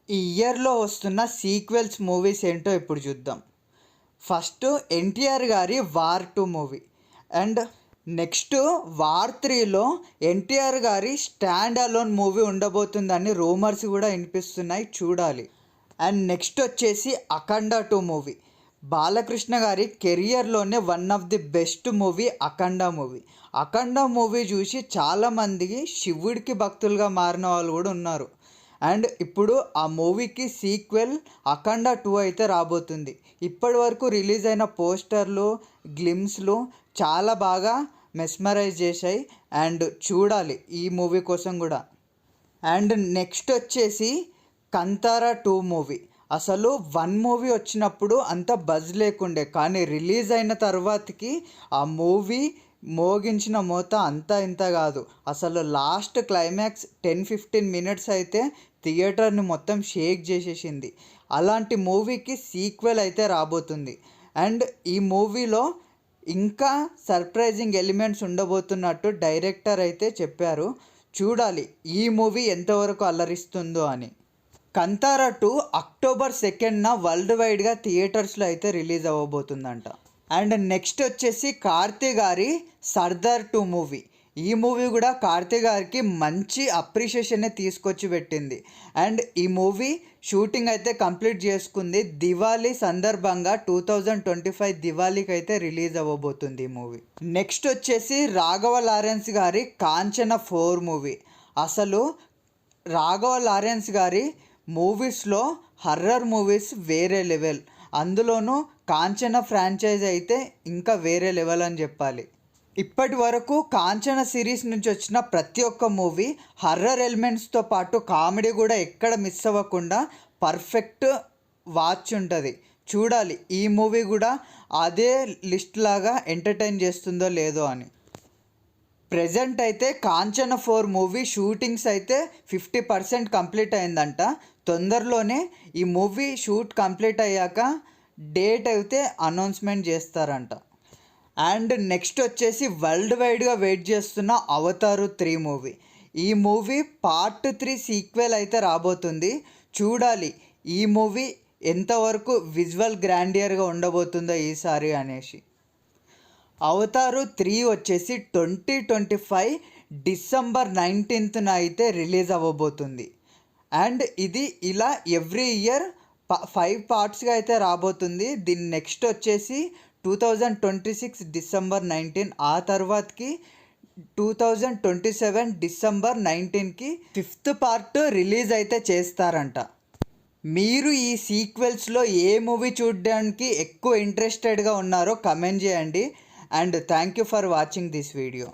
ఈ ఇయర్లో వస్తున్న సీక్వెల్స్ మూవీస్ ఏంటో ఇప్పుడు చూద్దాం. ఫస్ట్ ఎన్టీఆర్ గారి War 2 movie and next War 3లో ఎన్టీఆర్ గారి స్టాండ్ అలోన్ మూవీ ఉండబోతుందని రూమర్స్ కూడా వినిపిస్తున్నాయి, చూడాలి. అండ్ నెక్స్ట్ వచ్చేసి అఖండ 2 మూవీ. బాలకృష్ణ గారి కెరియర్లోనే one of the best movie Akhanda movie. Akhanda movie చూసి చాలామందికి శివుడికి భక్తులుగా మారిన వాళ్ళు కూడా ఉన్నారు. అండ్ ఇప్పుడు ఆ మూవీకి సీక్వెల్ అఖండ 2 అయితే రాబోతుంది. ఇప్పటి వరకు రిలీజ్ అయిన పోస్టర్లు, గ్లిమ్స్లు చాలా బాగా మెస్మరైజ్ చేశాయి. అండ్ చూడాలి ఈ మూవీ కోసం కూడా. అండ్ నెక్స్ట్ వచ్చేసి కంతారా 2 మూవీ. అసలు 1 మూవీ వచ్చినప్పుడు అంత బజ్ లేకుండే, కానీ రిలీజ్ అయిన తర్వాతకి ఆ మూవీ మోగించిన మోత అంతా ఇంత కాదు. అసలు లాస్ట్ క్లైమాక్స్ 10-15 మినిట్స్ అయితే థియేటర్ని మొత్తం షేక్ చేసేసింది. అలాంటి మూవీకి సీక్వెల్ అయితే రాబోతుంది. అండ్ ఈ మూవీలో ఇంకా సర్ప్రైజింగ్ ఎలిమెంట్స్ ఉండబోతున్నట్టు డైరెక్టర్ అయితే చెప్పారు. చూడాలి ఈ మూవీ ఎంతవరకు అల్లరిస్తుందో అని. కంతారా 2 అక్టోబర్ 2న వరల్డ్ వైడ్గా థియేటర్స్లో అయితే రిలీజ్ అవ్వబోతుందంట. అండ్ నెక్స్ట్ వచ్చేసి కార్తీ గారి సర్దార్ 2 మూవీ. ఈ మూవీ కూడా కార్తీ గారికి మంచి అప్రిషియేషన్ని తీసుకొచ్చి పెట్టింది. అండ్ ఈ మూవీ షూటింగ్ అయితే కంప్లీట్ చేసుకుంది. దివాళీ సందర్భంగా 2025 దివాళీకి అయితే రిలీజ్ అవ్వబోతుంది ఈ మూవీ. నెక్స్ట్ వచ్చేసి రాఘవ లారెన్స్ గారి కాంచన 4 మూవీ. అసలు రాఘవ లారెన్స్ గారి మూవీస్లో హర్రర్ మూవీస్ వేరే లెవెల్. అందులోనూ కాంచన ఫ్రాంచైజ్ అయితే ఇంకా వేరే లెవెల్ అని చెప్పాలి. ఇప్పటి వరకు కాంచన సిరీస్ నుంచి వచ్చిన ప్రతి ఒక్క మూవీ హర్రర్ ఎలిమెంట్స్తో పాటు కామెడీ కూడా ఎక్కడ మిస్ అవ్వకుండా పర్ఫెక్ట్ వాచ్ ఉంటుంది. చూడాలి ఈ మూవీ కూడా అదే లిస్ట్ లాగా ఎంటర్టైన్ చేస్తుందో లేదో అని. ప్రజెంట్ అయితే కాంచన 4 మూవీ షూటింగ్స్ అయితే 50% కంప్లీట్ అయిందంట. తొందరలోనే ఈ మూవీ షూట్ కంప్లీట్ అయ్యాక డేట్ అయితే అనౌన్స్మెంట్ చేస్తారంట. అండ్ నెక్స్ట్ వచ్చేసి వరల్డ్ వైడ్గా వెయిట్ చేస్తున్న అవతారు 3 మూవీ. ఈ మూవీ పార్ట్ 3 సీక్వెల్ అయితే రాబోతుంది. చూడాలి ఈ మూవీ ఎంతవరకు విజువల్ గ్రాండియర్గా ఉండబోతుందో ఈసారి అనేసి. అవతారు 3 వచ్చేసి 2025 డిసెంబర్ 19న అయితే రిలీజ్ అవ్వబోతుంది. అండ్ ఇది ఇలా ఎవ్రీ ఇయర్ 5 పార్ట్స్గా అయితే రాబోతుంది. దీని నెక్స్ట్ వచ్చేసి 2026 డిసెంబర్ 19, ఆ తర్వాతకి 2027 డిసెంబర్ 19కి 5th పార్ట్ రిలీజ్ అయితే చేస్తారంట. మీరు ఈ సీక్వెల్స్లో ఏ మూవీ చూడడానికి ఎక్కువ ఇంట్రెస్టెడ్గా ఉన్నారో కమెంట్ చేయండి. And thank you for watching this video.